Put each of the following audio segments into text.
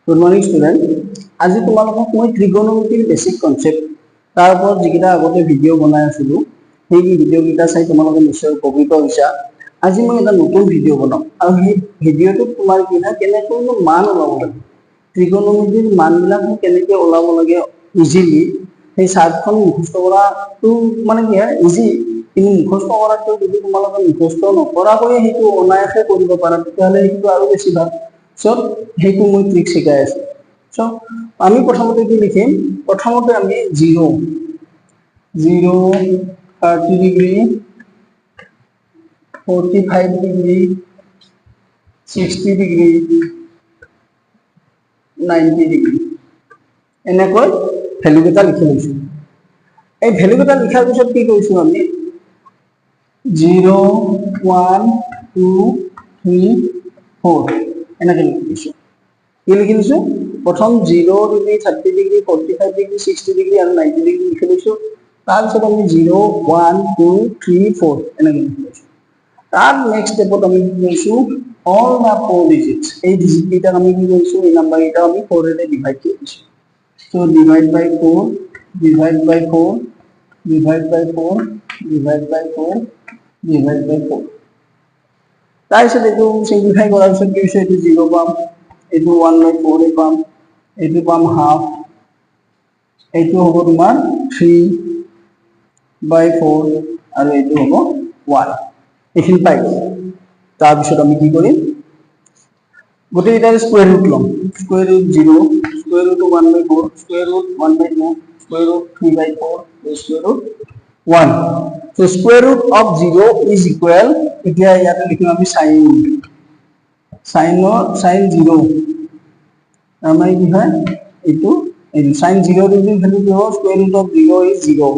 Good morning, student. আজি তোমালোকক মই ত্ৰিকোণমিতিৰ বেসিক কনসেপ্ট তাৰ ওপৰত যিকেইটা আগতে ভিডিঅ' বনাই আছিলোঁ সেই ভিডিঅ'কেইটা চাই তোমালোকে নিশ্চয় উপকৃত হৈছা। আজি মই এটা নতুন ভিডিঅ' বনাম আৰু সেই ভিডিঅ'টোত তোমাৰ কি হয় কেনেকৈ মান ওলাব লাগে, ত্ৰিকোণমিতিৰ মানবিলাক কেনেকৈ ওলাব লাগে ইজিলি, সেই চাৰ্টখন মুখস্থ কৰাটো মানে কি হয় ইজি, কিন্তু মুখস্থ কৰাটো যদি তোমালোকে মুখস্থ নকৰাকৈ সেইটো অনায়াসে কৰিব পাৰা তেতিয়াহ'লে সেইটো আৰু বেছি ভাল। সব সেইটো মই ট্ৰিক শিকাই আছো। সব আমি প্ৰথমতে কি লিখিম, প্ৰথমতে আমি 0 30 ডিগ্ৰী 45 ডিগ্ৰী 60 ডিগ্ৰী 90 ডিগ্ৰী এনেকৈ ভ্যালু কেইটা লিখি লৈছো। এই ভ্যালু কেইটা লিখাৰ পিছত কি কৰিছো আমি 0 1 2 3 4 এনেকৈ লিখিছো। কি লিখি লৈছো, প্ৰথম 0 ডিগ্ৰী 30 ডিগ্ৰী 45 ডিগ্ৰী 60 ডিগ্ৰী আৰু 90 ডিগ্ৰী লিখি লৈছো। তাৰপিছত আমি 0 1 2 3 4 এনেকৈ লিখি লৈছো। তাৰ নেক্সট স্টেপত আমি কি কৰিছো, অল দা 4 ডিজিটস, এই ডিজিট কেইটা আমি কি কৰিছো, এই নাম্বাৰ কেইটা আমি 4 এৰে ডিভাইড কৰি দিছো। সো ডিভাইড বাই 4 ডিভাইড বাই 4 ডিভাইড বাই 4 ডিভাইড বাই 4 ডিভাইড বাই 4। তাৰপিছত এইটো সিম্পলিফাই কৰাৰ পিছত কি হৈছে, এইটো 0 পাম, এইটো 1/4 পাম, এইটো পাম হাফ, এইটো হ'ব তোমাৰ 3/4 আৰু এইটো হ'ব 1। এইখিনি পাই গ'ল। তাৰপিছত আমি কি কৰিম, গোটেইকেইটাৰ স্কুৱেৰ ৰুট ল'ম। Square root 0, square root 1/4, square root 1/2, square root 3/4, square root 1। So square root of 0 is equal, এতিয়া ইয়াতে লিখিম আমি sin 0, আমাৰ কি হয় এইটো sin 0 ডিগ্ৰী ভ্যালু কি হ'ব, square root of 0 is 0,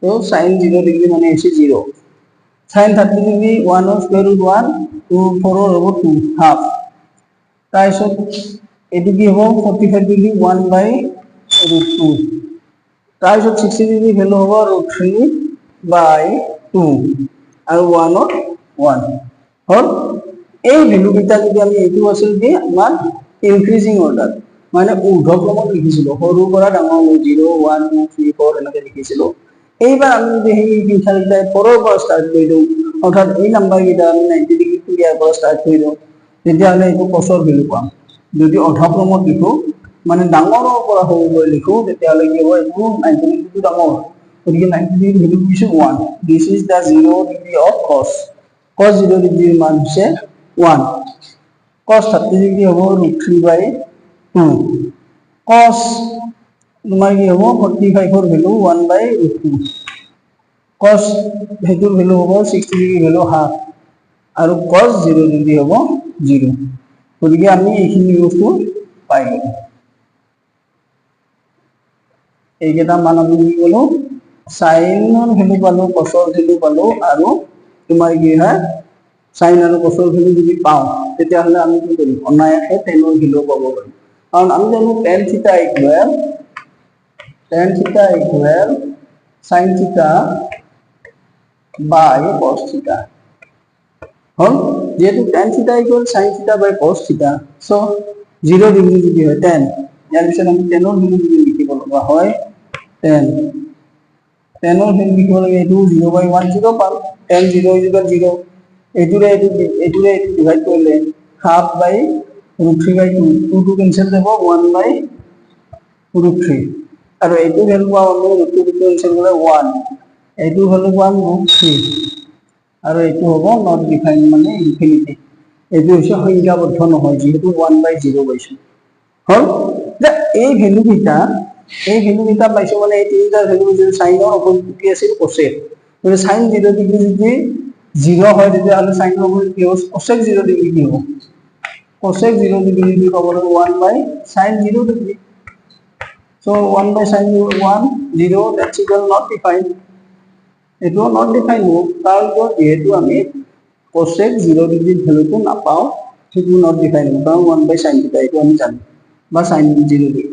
so sin 0 degree মানে হৈছে 0। sin 30 ডিগ্ৰী 1 ৰ square root 1, 2 4 ৰ হ'ব 2 হাফ। তাৰপিছত এইটো কি হ'ব 45 ডিগ্ৰী 1/√2, তাৰপিছত 60 ডিগ্ৰী ভ্যালু হ'ব √3/2 আৰু 1 ৰ 1 হ'ল। এই ভ্যালু কেইটা যদি আমি এইটো আছিল কি আমাৰ ইনক্ৰিজিং অৰ্ডাৰ, মানে ঊৰ্ধ্বক্ৰমত লিখিছিলো, সৰুৰ পৰা ডাঙৰলৈ 0 1 2 3 4 এনেকৈ লিখিছিলো। এইবাৰ আমি যদি সেই সংখ্যাকেইটা 4 ৰ পৰা ষ্টাৰ্ট কৰি দিওঁ, অৰ্থাৎ এই নাম্বাৰ কেইটা আমি 90 ডিগ্ৰী ইয়াৰ পৰা ষ্টাৰ্ট কৰি দিওঁ, তেতিয়াহ'লে এইটো কছৰ ভ্যালু পাম। যদি অৰ্ধক্ৰমত লিখো মানে ডাঙৰৰ পৰা সৰুলৈ লিখো তেতিয়াহ'লে কি হ'ব, এইটো 90 ডিগ্ৰীটো ডাঙৰ, গতিকে 90 ডিগ্ৰী ভ্যালু দিছো 1। This is the 0 degree of cos, cos 0 ডিগ্ৰীৰ মান হৈছে 1। cos 30 ডিগ্ৰী হ'ব √3/2, cos তোমাৰ কি হ'ব 45 ৰ ভ্যালু 1/√2, cos হেতুৰ ভ্যালু হ'ব 60 ডিগ্ৰী ভ্যালু হাফ আৰু cos 0 ডিগ্ৰী হ'ব 0। গতিকে আমি এইখিনি বস্তু পাই গ'লো। এইকেইটা মান আমি কি গ'লো, সাইনৰ ভ্যালু পালো, cosৰ ভ্যালু পালো, আৰু তোমাৰ কি হয় সাইন আৰু cosৰ ভ্যালু যদি পাওঁ তেতিয়াহ'লে আমি কি কৰিম, অনায়াসে tan ৰ ভ্যালু পাব পাৰিম। কাৰণ আমি জানো tan থিটা ইকুৱেল sin থিটা বাই cos থিটা হ'ল। যেহেতু tan থিটা ইকুৱেল sin থিটা বাই cos থিটা, সো 0 ডিগ্ৰী যদি হয় tan, ইয়াৰ পিছত আমি tan ৰ ভ্যালু যদি লিখিব লগা হয় tan ৰ ভ্যালু লিখিব লাগে, এইটো 0/1 0 পাম, tan 0 = 0, এইটোৰে এইটো ডিভাইড কৰিলে হাফ বাই √3/2, 2 2 কেনসেল যাব 1/√3, আৰু এইটো ভ্যালু পাম আমি √2 কেনসেল কৰিলে 1, এইটো ভ্যালু পাম √3, আৰু এইটো হ'ব নট ডিফাইন মানে ইনফিনিটি, এইটো হৈছে সংখ্যাবদ্ধ নহয় যেহেতু 1/0 পাইছো হ'ল। এই ভ্যালু কেইটা পাইছো মানে এই তিনিটাৰ ভ্যালু যদি সাইনৰ অপোজিট কি আছিল cosec, মানে sin 0 ডিগ্ৰী যদি 0 হয় তেতিয়াহ'লে সাইনৰ অপোজিট কি হ'ব, cosec 0 ডিগ্ৰী কি হ'ব, cosec 0 ডিগ্ৰী কি হ'ব 1/sin 0 degree. So 1/sin 0 that's equal not defined, এইটো নট ডিফাইন হ'ব, কাৰণ যেহেতু আমি cosec 0 ডিগ্ৰীৰ ভ্যালুটো নাপাওঁ, সেইটো নট ডিফাইন হ'ব, কাৰণ 1/sin থিটা এইটো আমি জানো, বা sin 0 ডিগ্ৰী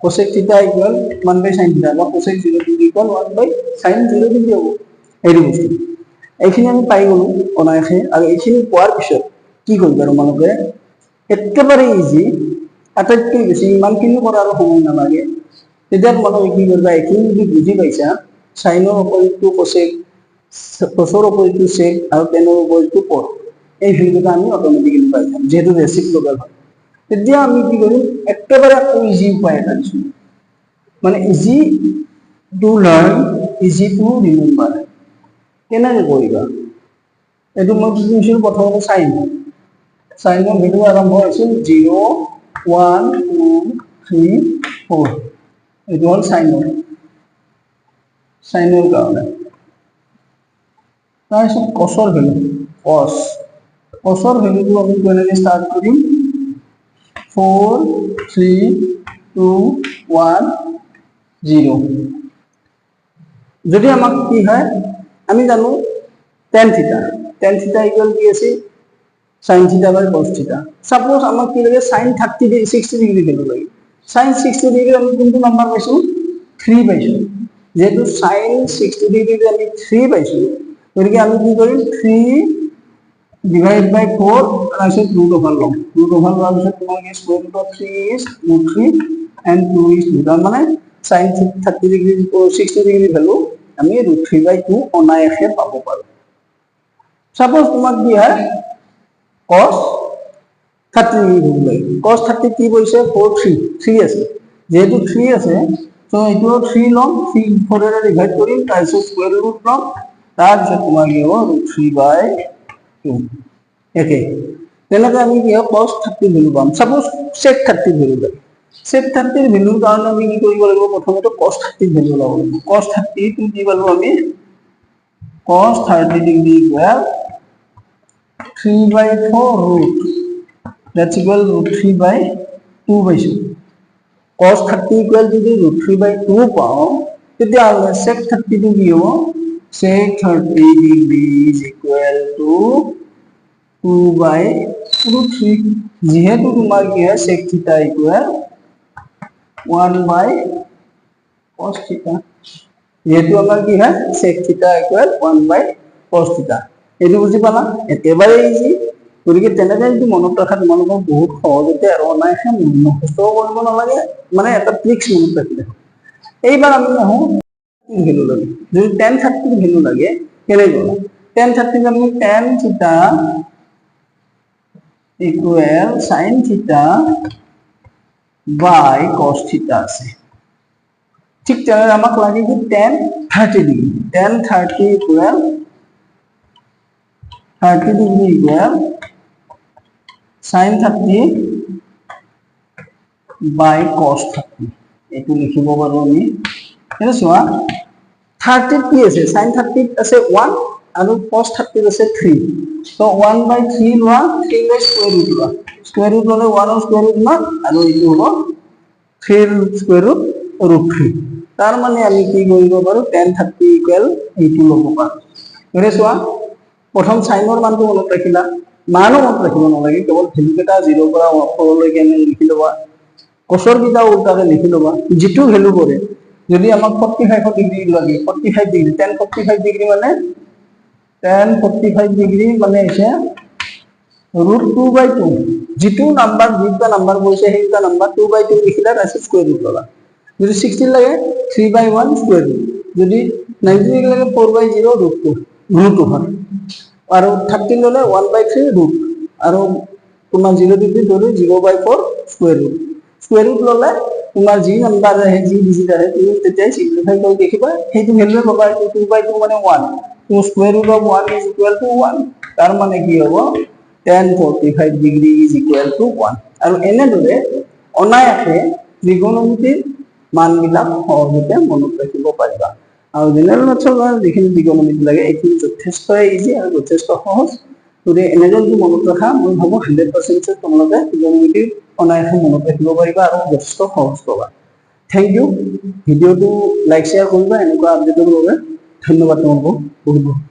cosec থিটা ইকুৱেল 1/sin থিটা, বা cosec 0 degree equal 1/sin 0 degree হ'ব। এইটো বস্তু এইখিনি আমি পাই গ'লো অনায়াসে। আৰু এইখিনি পোৱাৰ পিছত কি কৰিবা তোমালোকে, একেবাৰে ইজি আটাইতকৈ বেছি ইমানখিনি কৰাৰ সময় নালাগে তেতিয়া তোমালোকে কি কৰিবা এইখিনি যদি বুজি পাইছা সাইনৰ অপজিটটো কোসেক কোসৰ অপজিটটো সেক আৰু টেনৰ অপজিটটো কট এই ভ্যালুটা আমি অটোমেটিক্যালি পাই যাম যেহেতু ৰেসিপ্ৰোকাল হয় তেতিয়া আমি কি কৰিম একেবাৰে ইজি উপায় এটা দিছো মানে easy to learn easy to remember কেনেকৈ কৰিবা এইটো মই কি কৈছিলো প্ৰথমতে সাইনৰ ভ্যালু আৰম্ভ হৈছিল 0 1 2 3 4 এইটো হ'ল সাইনৰ কাৰণে তাৰপিছত কসৰ ভ্যালু কসৰ ভ্যালুটো আমি কেনেকৈ ষ্টাৰ্ট কৰিম 4 3 2 1 0 যদি আমাক কি হয় আমি জানো tan theta ইকুয়াল কি আছে sin theta by cos theta suppose আমাক কি লাগে sin 60 ডিগ্রি ভ্যালু লাগে sin 60 ডিগ্রি আমি কোনটো নাম্বার পাইছো 3 পাইছো যেহেতু sin 60 ডিগ্রি আমি 3 পাইছো গতিকে আমি কি কৰিম 3 divided by 4 তাৰপিছত root over লম root over লোৱাৰ পিছত তোমাৰ কি square root of 3 is root 3 and 2 is 2 তাৰ মানে sin 30 ডিগ্ৰি 60 ডিগ্ৰি ভ্যালু আমি root 3 by 2 অনায়াসে পাব পাৰো সাপোজ তোমাক কি হয় cos 30 ডিগ্রি লাগে cos 30 কি বলছে 4 3 আছে যেহেতু 3 আছে তো এইটো 3 লম 3 4 এর ডিভাইড কৰিম তাৰপিছত স্কয়াৰ ৰুট লম তাৰপিছত তোমাৰ কি হ'ব root 3 by 2 একে তেনেকৈ আমি কি হ'ব cos 30 ভ্যালু পাম সাপোজ sec 30 ভ্যালু লাগে sec 30 ভ্যালুৰ কাৰণে আমি কি কৰিব লাগিব প্ৰথমতে cos 30 ভ্যালু ল'ব লাগিব cos 30 টো কি পালো আমি cos 30 degree equal 3 by 4 root that's equal root 3 by 2 পাইছো cos 30 equal যদি root 3 by 2 পাও তেতিয়া আমরা sec 30 টো কি হ'ব sec 30 degree is equal to 2 by root 3 যেহেতু তোমার কি হয় sec theta equal 1 by cos theta যেহেতু আমার কি হয় sec theta equal 1 by cos theta এইটো বুজি পালা একেবাৰে ইজি গতিকে তেনেকৈ যদি মনত ৰাখা তোমালোকৰ বহুত সহজতে আৰু অনায়াসে মুখস্থ কৰিব নালাগে মানে এটা ট্ৰিক্স মনত ৰাখিলে এইবাৰ আমি আহো ভ্যালু লাগে যদি tan 30 ভ্যালু লাগে কেনেকৈ tan 30 আমি tan theta equal sin theta by cos theta আছে ঠিক তেনেদৰে আমাক লাগে কি tan 30 degree tan 30 equal 30 degree equal sin 30 by cos 30 এইটো লিখিব পাৰো আমি এটা চোৱা 30 কি আছে sin 30 আছে 1 আৰু cos 30 আছে 3 so 1 by 3 লোৱা 3 by square root লোৱা square root ললে 1 ৰ square root না আৰু এইটো হ'ব 3 square root root 3 তাৰ মানে আমি কি কৰিব পাৰো tan 30 equal এইটো ল'ব পাৰো এৰে চোৱা প্ৰথম সাইনৰ মানটো মনত ৰাখিলা মানো মনত ৰাখিব নালাগে কেৱল ভ্যালু কেটা 0 পৰা 4 লৈকে আমি লিখি লবা কোসৰ কিটা উল্টাকে লিখি লবা যেটো ভ্যালু কৰে যদি আমাক 45 ডিগ্রি লাগে 45 ডিগ্রি tan 45 ডিগ্রি মানে tan 45 ডিগ্রি মানে আছে root 2 by 2 যেটো নাম্বার যেটা নাম্বার বলছে সেইটা নাম্বার 2 by 2 লিখিলা তার স্কয়ার রুট ললা যদি 16 লাগে 3 by 1 স্কয়ার রুট যদি 90 ডিগ্রি লাগে 4 by 0 root 2 root over আৰু 13 ললে 1 by 3 root আৰু তোমাৰ 0 ডিগ্ৰি ধৰে 0 by 4 স্কয়াৰ ৰুট ললে তোমাৰ যি নাম্বাৰ আহে যি ডিজিট আহে তুমি তেতিয়াই সিম্পলিফাই কৰি দেখিবা সেইটো ভ্যালু পাবা 2 by 2 মানে 1 তো square root of 1 is equal to 1 তাৰ মানে কি হ'ব tan 45 degree is equal to 1 আৰু এনেদৰে অনায়াসে ত্ৰিকোণমিতিৰ মানবিলাক সহজতে মনত ৰাখিব পাৰিবা আৰু জেনাৰেল মেথছৰ কাৰণে যিখিনি ত্ৰিকোণমিতি লাগে এইখিনি যথেষ্ট ইজি আৰু যথেষ্ট সহজ গতিকে এনেদৰে যদি মনত ৰাখা মই ভাবো 100% তোমালোকে ত্ৰিকোণমিতিৰ অনায়াসে মনত ৰাখিব পাৰিবা আৰু যথেষ্ট সহজ পাবা থ্যাংক ইউ ভিডিঅ'টো লাইক শেয়াৰ কৰিবা এনেকুৱা আপডেটৰ বাবে ধন্যবাদ তোমালোকক বহুত বহুত